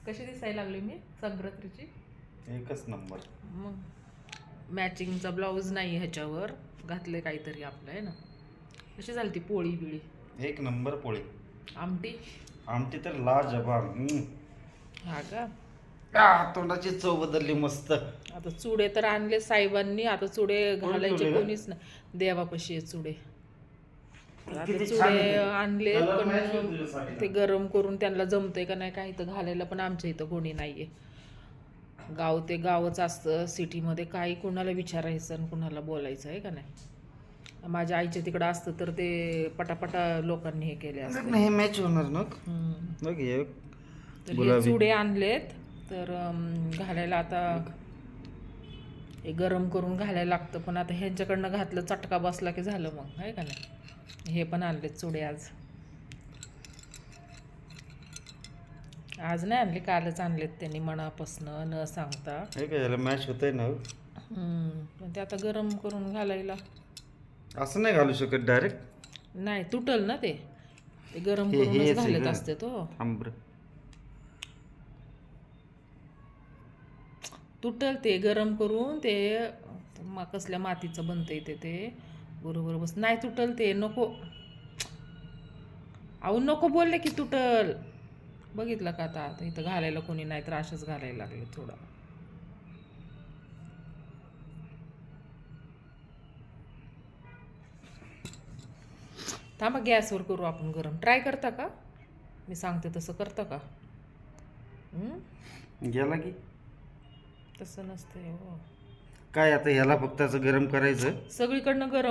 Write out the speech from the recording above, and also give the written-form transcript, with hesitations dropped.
कशी दिसायला लागली मी संक्रांतीची? एकच नंबर. मग मॅचिंगचा ब्लाऊज नाही ह्याच्यावर घातले काहीतरी आपलं आहे ना. कशी झाली ती पोळी बिळी? एक नंबर पोळी. आमटी? आमटी तर लाजबाब. हा का? तोंडाची चव बदलली मस्त. आता चुडे तर आणले साहेबांनी, आता चुडे घालायचे ठेवले का? कोणीच नाही. देवापाशी आहे चुडे. आता किती छान चुडे आहे ते. आणले Color पण match होतो तुझ्यासाठी. ते गरम करून त्यांना जमतंय का नाही काय इथं घालायला, पण आमच्या इथं कोणी नाहीये. गाव ते गावच असतं. सिटीमध्ये काही कुणाला विचारायचं आणि कुणाला बोलायचं आहे का नाही. माझ्या आईच्या तिकडं असतं तर ते पटापटा लोकांनी हे केले असते. हे मॅच होणार ना. बघ हे तर हे गुलाबी. चुडे आणलेत तर घालायला आता हे गरम करून घालायला लागतं, पण आता ह्यांच्याकडनं घातलं चटका बसला की झालं मग आहे का नाही. हे पण आणलेत चुडे आज. आज नाही आणले, कालच आणलेत त्यांनी मनापासनं न सांगता. हे काय याला मॅच होतंय ना. पण ते आता गरम करून घालायला असं नाही घालू शकत डायरेक्ट. नाही, तुटल ना ते. ते गरम हे करूनच हेच आहे घालत का? असते तो. थांब रे. तुटल ते गरम करून ते कसल्या मातीचं बनतंय ते बरोबर बस. नाही तुटल ते, नको. अहो नको बोलले की तुटल. बघितलं का आता इथं घालायला कोणी नाही तर अशाच घालायला लागले थोडा. थांबा, गॅसवर करू आपण गरम. ट्राय करता का? मी सांगते तसं करता का? गेला की तसं नसतंय हो. काय आता ह्याला फक्त असं गरम करायचं. सगळीकडनं गरम